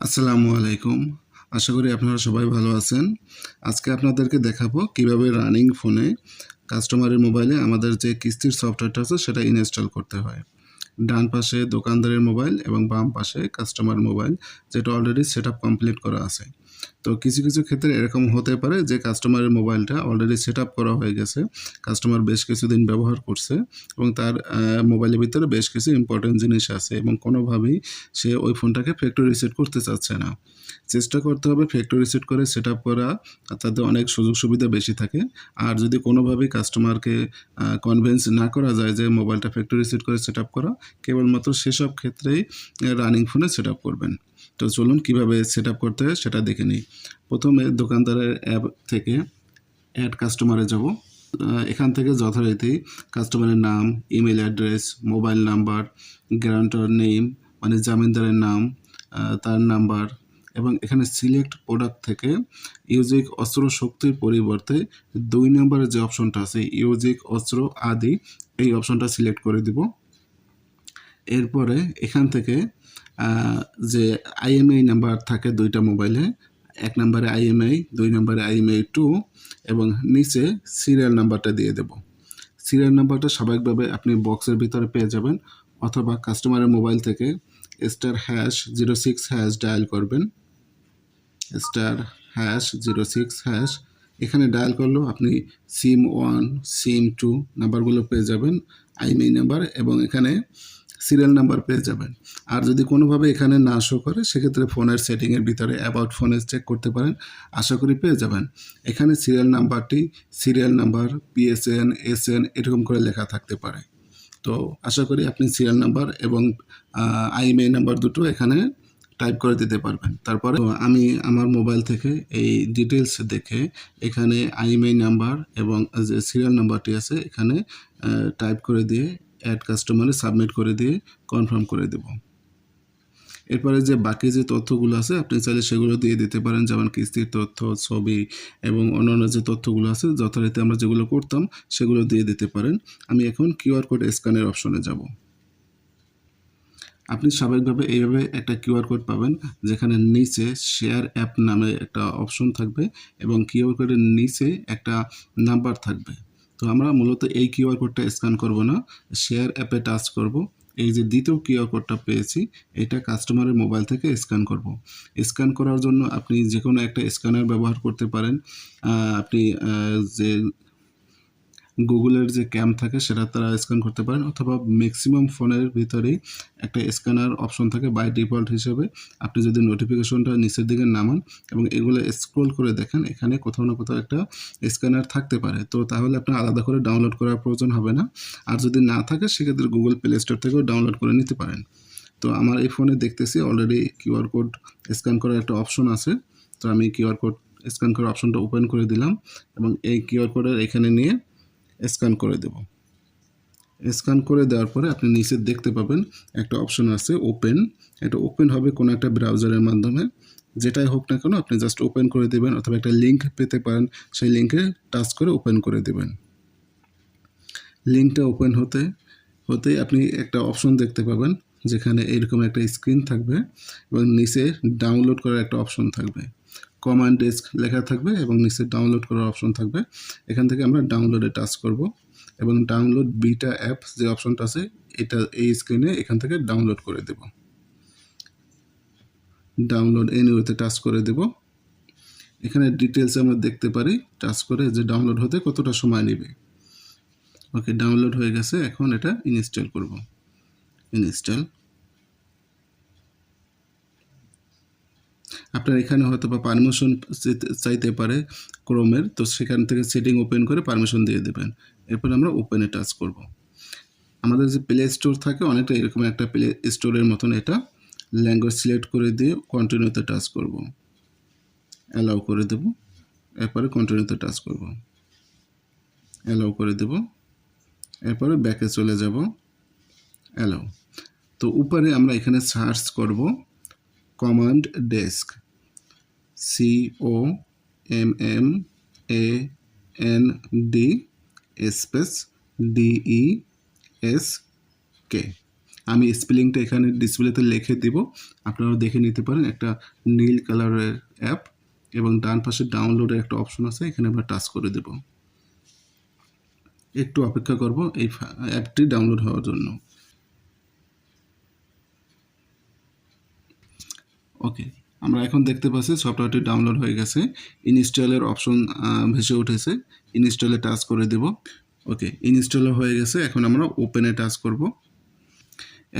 আসসালামু আলাইকুম। আশা করি আপনারা সবাই ভালো আছেন। আজকে আপনাদেরকে দেখাবো কিভাবে রানিং ফোনে কাস্টমারের মোবাইলে আমাদের যে কিস্তির সফটওয়্যারটা আছে সেটা ইনস্টল করতে হয়। ডান পাশে দোকানদারের মোবাইল এবং বাম পাশে কাস্টমার মোবাইল, যেটা অলরেডি সেটআপ কমপ্লিট করা আছে। তো কিছু ক্ষেত্রে এরকম হতে পারে যে কাস্টমারের মোবাইলটা অলরেডি সেটআপ করা হয়ে গেছে। কাস্টমার বেশ কিছুদিন ব্যবহার করছে এবং তার মোবাইলের ভিতরে বেশ কিছু ইম্পোর্টেন্ট জিনিস আছে এবং কোনোভাবেই সে ওই ফোনটাকে ফ্যাক্টরি রিসেট করতে চাচ্ছে না। চেষ্টা করতে হবে ফ্যাক্টরি রিসেট করে সেটআপ করা, তাতে অনেক সুযোগ সুবিধা বেশি থাকে। আর যদি কোনোভাবেই কাস্টমারকে কনভিন্স না করা যায় যে মোবাইলটা ফ্যাক্টরি রিসেট করে সেটআপ করা, কেবলমাত্র সেসব ক্ষেত্রেই রানিং ফোনে সেটআপ করবেন। তো চলুন কিভাবে সেটআপ করতে হয় সেটা দেখে নিই। প্রথমে দোকানদারের অ্যাপ থেকে অ্যাড কাস্টমারে যাব। এখান থেকে যথারীতি কাস্টমারের নাম, email address, mobile number, guarantor name মানে জামিনদারের নাম, তার নাম্বার এবং এখানে সিলেক্ট প্রোডাক্ট থেকে ইউজিক অস্ত্র শক্তির পরিবর্তে ২ নম্বরের যে অপশনটা আছে ইউজিক অস্ত্র আদি, এই অপশনটা সিলেক্ট করে দিব। এরপরে এখান থেকে যে আইএমইআই নাম্বার থাকে ২টা মোবাইলে, ১ নম্বরে আইএমইআই, ২ নম্বরে আইএমইআই 2 এবং নিচে সিরিয়াল নাম্বারটা দিয়ে দেব। সিরিয়াল নাম্বারটা স্বাভাবিকভাবে আপনি বক্সের ভিতরে পেয়ে যাবেন, অথবা কাস্টমারের মোবাইল থেকে *#06# ডায়াল করবেন। *#06# এখানে ডায়াল করলেও আপনি সিম 1, সিম 2 নাম্বারগুলো পেয়ে যাবেন, আইএমইআই নাম্বার এবং এখানে সিরিয়াল নাম্বার পেয়ে যাবেন। আর যদি কোনোভাবে এখানে না শো করে সেক্ষেত্রে ফোনের সেটিংয়ের ভিতরে অ্যাবাউট ফোনে চেক করতে পারেন, আশা করি পেয়ে যাবেন। এখানে সিরিয়াল নাম্বারটি সিরিয়াল নাম্বার পিএসএন, এসএন এরকম করে লেখা থাকতে পারে। তো আশা করি আপনি সিরিয়াল নাম্বার এবং আইএমইআই নাম্বার দুটো এখানে টাইপ করে দিতে পারবেন। তারপরে আমি আমার মোবাইল থেকে এই ডিটেলস দেখে এখানে আইএমইআই নাম্বার এবং যে সিরিয়াল নাম্বারটি আছে এখানে টাইপ করে দিয়ে অ্যাড কাস্টমারে সাবমিট করে দিয়ে কনফার্ম করে দেব। এরপরে যে বাকি যে তথ্যগুলো আছে আপনি চাইলে সেগুলো দিয়ে দিতে পারেন, যেমন কিস্তির তথ্য, ছবি এবং অন্যান্য যে তথ্যগুলো আছে যথারীতি আমরা যেগুলো করতাম সেগুলো দিয়ে দিতে পারেন। আমি এখন কিউআর কোড স্ক্যানের অপশনে যাব। আপনি স্বাভাবিকভাবে এইভাবে একটা কিউআর কোড পাবেন, যেখানে নিচে শেয়ার অ্যাপ নামে একটা অপশন থাকবে এবং কিউআর কোডের নিচে একটা নাম্বার থাকবে। তো আমরা মূলত এই কিউআর কোডটা স্ক্যান করব না, শেয়ার অ্যাপে টাচ করব। এই যে দ্বিতীয় কিউআর কোডটা পেয়েছি এটা কাস্টমারের মোবাইল থেকে স্ক্যান করব। স্ক্যান করার জন্য আপনি যে কোনো একটা স্ক্যানার ব্যবহার করতে পারেন। আপনি যে গুগলের যে ক্যাম থাকে সেটা তারা স্ক্যান করতে পারেন, অথবা ম্যাক্সিমাম ফোনের ভিতরেই একটা স্ক্যানার অপশন থাকে বাই ডিফল্ট হিসেবে। আপনি যদি নোটিফিকেশনটা নিচের দিকে নামান এবং এগুলো স্ক্রল করে দেখেন, এখানে কোথাও না কোথাও একটা স্ক্যানার থাকতে পারে। তো তাহলে আপনার আলাদা করে ডাউনলোড করার প্রয়োজন হবে না। আর যদি না থাকে সেক্ষেত্রে গুগল প্লে স্টোর থেকেও ডাউনলোড করে নিতে পারেন। তো আমার এই ফোনে দেখতেছি অলরেডি কিউআর কোড স্ক্যান করার একটা অপশন আছে। তো আমি কিউআর কোড স্ক্যান করার অপশনটা ওপেন করে দিলাম এবং এই কিউআর কোডের এখানে নিয়ে স্ক্যান করে দেব। স্ক্যান করে দেওয়ার পরে আপনি নিচে দেখতে পাবেন একটা অপশন আছে ওপেন। এটা ওপেন হবে কোনো একটা ব্রাউজারের মাধ্যমে, যেটাই হোক না কেন আপনি জাস্ট ওপেন করে দেবেন, অথবা একটা লিঙ্ক পেতে পারেন, সেই লিঙ্কে টাচ করে ওপেন করে দেবেন। লিঙ্কটা ওপেন হতেই আপনি একটা অপশন দেখতে পাবেন, যেখানে এরকম একটা স্ক্রিন থাকবে এবং নিচে ডাউনলোড করার একটা অপশন থাকবে। কমান্ড ডেস্ক লেখা থাকবে এবং নিচে ডাউনলোড করার অপশন থাকবে। এখান থেকে আমরা ডাউনলোডে টাচ করব এবং ডাউনলোড বিটা অ্যাপ যে অপশনটা আছে এটা এই স্ক্রিনে এখান থেকে ডাউনলোড করে দেব। ডাউনলোড এনিওয়েতে টাচ করে দেব। এখানে ডিটেলসে আমরা দেখতে পারি টাচ করে যে ডাউনলোড হতে কতটা সময় নেবে। ওকে, ডাউনলোড হয়ে গেছে, এখন এটা ইনস্টল করব। ইনস্টল। আপনার এখানে হয়তো বা পারমিশন চাইতে পারে ক্রোমের, তো সেখান থেকে সেটিং ওপেন করে পারমিশন দিয়ে দেবেন। এরপর আমরা ওপেনে টাচ করব। আমাদের যে প্লে স্টোর থাকে অনেকটা এরকম একটা প্লে স্টোরের মতন, এটা ল্যাঙ্গুয়েজ সিলেক্ট করে দিয়ে কন্টিনিউতে টাচ করব, অ্যালাউ করে দেব। এরপরে কন্টিনিউতে টাচ করব, অ্যালাউ করে দেব। এরপরে ব্যাকে চলে যাব, অ্যালাউ। তো উপরে আমরা এখানে সার্চ করব command desk, COMMAND space DESK। আমি স্পেলিংটা এখানে ডিসপ্লেতে লিখে দিব, আপনারা দেখে নিতে পারেন। একটা নীল কালারের অ্যাপ এবং ডান পাশে ডাউনলোডের একটা অপশন আছে, এখানে আমরা টাচ করে দেব। একটু অপেক্ষা করব এই অ্যাপটি ডাউনলোড হওয়ার জন্য। ওকে, আমরা এখন দেখতে পাচ্ছি সফটওয়্যারটি ডাউনলোড হয়ে গেছে। ইনস্টলের অপশন ভেসে উঠেছে, ইনস্টলে টাচ করে দেব। ওকে, ইনস্টল হয়ে গেছে। এখন আমরা ওপেনে টাচ করব।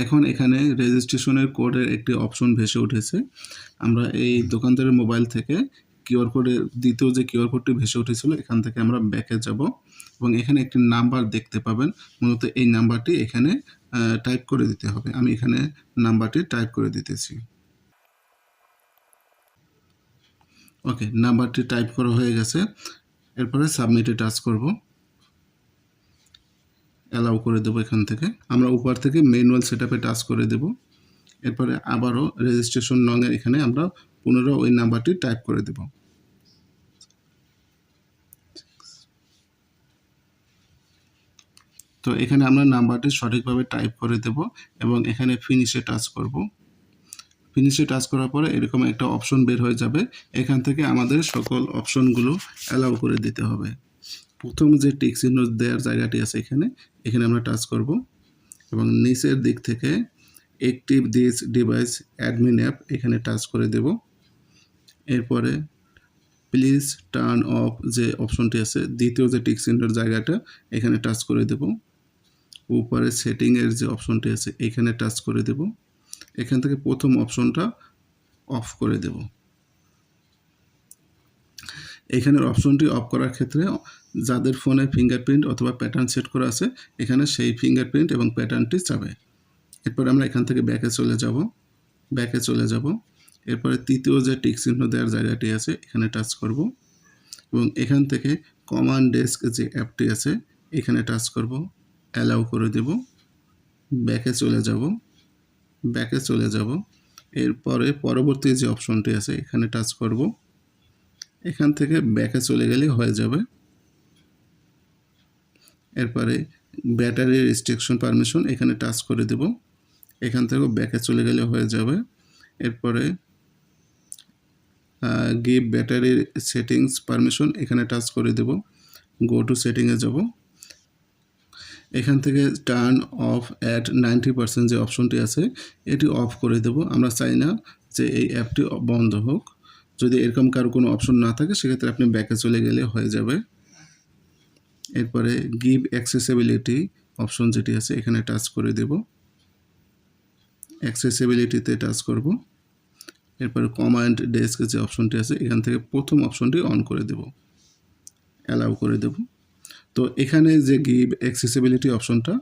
এখন এখানে রেজিস্ট্রেশনের কোডের একটি অপশন ভেসে উঠেছে। আমরা এই দোকানদারের মোবাইল থেকে কিউআর কোডের দ্বিতীয় যে কিউআর কোডটি ভেসে উঠেছিল, এখান থেকে আমরা ব্যাকে যাব এবং এখানে একটি নাম্বার দেখতে পাবেন। মূলত এই নাম্বারটি এখানে টাইপ করে দিতে হবে। আমি এখানে নাম্বারটি টাইপ করে দিতেছি। ওকে, নাম্বারটি টাইপ করা হয়ে গেছে। এরপরে সাবমিটে টাচ করব, অ্যালাউ করে দেবো। এখান থেকে আমরা উপর থেকে ম্যানুয়াল সেটআপে টাচ করে দেব। এরপরে আবারও রেজিস্ট্রেশন নংয়ের এখানে আমরা পুনরায় ওই নাম্বারটি টাইপ করে দেব। তো এখানে আমরা নাম্বারটি সঠিকভাবে টাইপ করে দেব এবং এখানে ফিনিশে টাচ করব। ফিনিশে টাচ করার পরে এরকম একটা অপশন বের হয়ে যাবে। এখান থেকে আমাদের সকল অপশনগুলো অ্যালাউ করে দিতে হবে। প্রথম যে টিক চিহ্ন দেওয়ার জায়গাটি আছে, এখানে আমরা টাচ করব এবং নিচের দিক থেকে active this device admin app এখানে টাচ করে দেব। এরপরে প্লিজ টার্ন অফ যে অপশনটি আছে, দ্বিতীয় যে টিক চিহ্নের জায়গাটা, এখানে টাচ করে দেব। উপরে সেটিংয়ের যে অপশনটি আছে, এখানে টাচ করে দেব। এখান থেকে প্রথম অপশনটা অফ করে দেব। এখানের অপশনটি অফ করার ক্ষেত্রে যাদের ফোনে ফিঙ্গারপ্রিন্ট অথবা প্যাটার্ন সেট করা আছে, এখানে সেই ফিঙ্গারপ্রিন্ট এবং প্যাটার্নটি চাবে। এরপর আমরা এখান থেকে ব্যাকে চলে যাব। এরপরে তৃতীয় যে টিক চিহ্ন দেওয়ার জায়গাটি আছে, এখানে টাচ করব এবং এখান থেকে কমান্ড ডেস্ক যে অ্যাপটি আছে, এখানে টাচ করব, অ্যালাউ করে দেব। ব্যাকে চলে যাব। এরপরে পরবর্তী যে অপশনটি আছে, এখানে টাচ করব। এখান থেকে ব্যাকে চলে গেলে হয়ে যাবে। এরপরে ব্যাটারি রেস্ট্রিকশন পারমিশন এখানে টাচ করে দেব। এখান থেকেও ব্যাকে চলে গেলে হয়ে যাবে। এরপরে গিভ ব্যাটারি সেটিংস পারমিশন এখানে টাচ করে দেব। গো টু সেটিংয়ে যাব। এখান থেকে টার্ন অফ অ্যাট 90% যে অপশনটি আছে, এটি অফ করে দেব। আমরা চাই না যে এই অ্যাপটি বন্ধ হোক। যদি এরকম কারো কোনো অপশন না থাকে, সেক্ষেত্রে আপনি ব্যাকে চলে গেলে হয়ে যাবে। এরপরে গিভ অ্যাক্সেসিবিলিটি অপশন যেটি আছে, এখানে টাচ করে দেব। অ্যাক্সেসিবিলিটিতে টাচ করব। এরপরে কমান্ড ডেস্ক যে অপশনটি আছে, এখান থেকে প্রথম অপশনটি অন করে দেব, অ্যালাউ করে দেব। তো এখানে যে গিভ অ্যাক্সেসিবিলিটি অপশনটা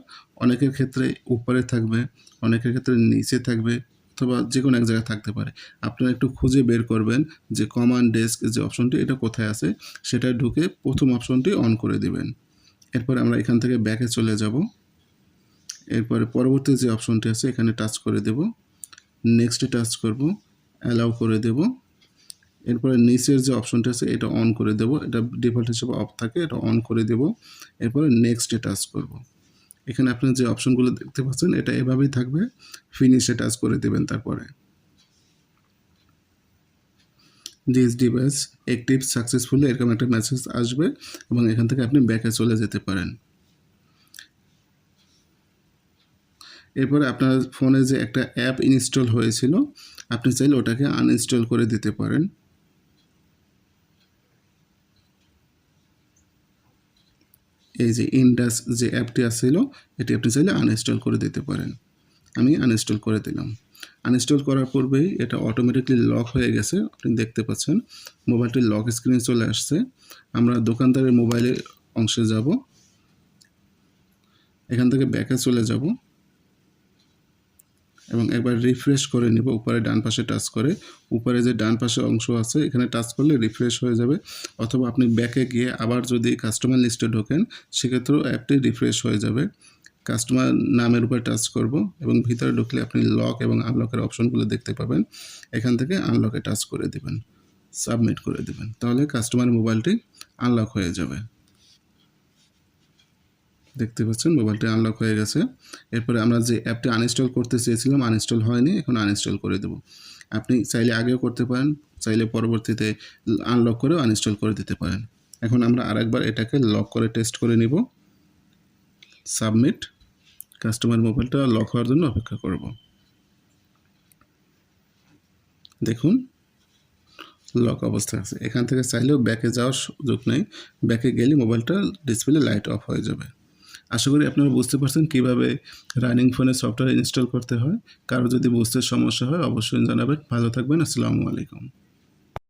অনেকের ক্ষেত্রে উপরে থাকবে, অনেকের ক্ষেত্রে নিচে থাকবে, অথবা যে কোনো এক জায়গায় থাকতে পারে। আপনারা একটু খুঁজে বের করবেন যে কমান্ড ডেস্ক যে অপশনটি এটা কোথায় আছে, সেটা ঢুকে প্রথম অপশনটি অন করে দিবেন। এরপরে আমরা এখান থেকে ব্যাকে চলে যাব। এরপরে পরবর্তী যে অপশনটি আছে, এখানে টাচ করে দেব। নেক্সটে টাচ করব, অ্যালাউ করে দেব। এরপরে নিচের যে অপশনটি আছে, এটা অন করে দেব। এটা ডিফল্ট হিসেবে অফ থাকে, এটা অন করে দেব। এরপরে নেক্সটে টাচ করব। এখানে আপনি যে অপশনগুলো দেখতে পাচ্ছেন, এটা এভাবেই থাকবে। ফিনিশে টাচ করে দেবেন। তারপরে দিস ডিভাইস অ্যাক্টিভ সাকসেসফুলি এরকম একটা মেসেজ আসবে এবং এখান থেকে আপনি ব্যাকে চলে যেতে পারেন। এরপরে আপনার ফোনে যে একটা অ্যাপ ইনস্টল হয়েছিল, আপনি চাইলে ওটাকে আনইনস্টল করে দিতে পারেন। এই যে ইনডাস যে অ্যাপটি আসছিল, এটি আপনি চাইলে আনইনস্টল করে দিতে পারেন। আমি আনইনস্টল করে দিলাম। আনইনস্টল করার পূর্বেই এটা অটোমেটিকলি লক হয়ে গেছে। আপনি দেখতে পাচ্ছেন মোবাইলটির লক স্ক্রিনে চলে আসছে। আমরা দোকানদারের মোবাইলের অংশে যাব। এখান থেকে ব্যাকে চলে যাব এবং একবার রিফ্রেশ করে নেব। উপরে ডান পাশে টাচ করে, উপরে যে ডান পাশে অংশ আছে, এখানে টাচ করলে রিফ্রেশ হয়ে যাবে। অথবা আপনি ব্যাকে গিয়ে আবার যদি কাস্টমার লিস্টে ঢোকেন, সেক্ষেত্রেও অ্যাপটি রিফ্রেশ হয়ে যাবে। কাস্টমার নামের উপরে টাচ করব এবং ভিতরে ঢুকলে আপনি লক এবং আনলকের অপশনগুলো দেখতে পাবেন। এখান থেকে আনলকে টাচ করে দেবেন, সাবমিট করে দেবেন। তাহলে কাস্টমার মোবাইলটি আনলক হয়ে যাবে। দেখতে পাচ্ছেন মোবাইলটি আনলক হয়ে গেছে। এরপরে আমরা যে অ্যাপটি আনইনস্টল করতে চেয়েছিলাম আনইনস্টল হয়নি, এখন আনইনস্টল করে দেব। আপনি চাইলে আগেও করতে পারেন, চাইলে পরবর্তীতে আনলক করেও আনইনস্টল করে দিতে পারেন। এখন আমরা আরেকবার এটাকে লক করে টেস্ট করে নিব। সাবমিট। কাস্টমার মোবাইলটা লক হওয়ার জন্য অপেক্ষা করব। দেখুন লক অবস্থায় আছে। এখান থেকে চাইলেও ব্যাকে যাওয়ার সুযোগ নেই। ব্যাকে গেলে মোবাইলটা ডিসপ্লে লাইট অফ হয়ে যাবে। আশা করি আপনারা বুঝতে পারছেন কীভাবে রানিং ফোনে সফটওয়্যার ইনস্টল করতে হয়। কারো যদি বুঝতে সমস্যা হয় অবশ্যই জানাবেন। ভালো থাকবেন। আসসালামু আলাইকুম।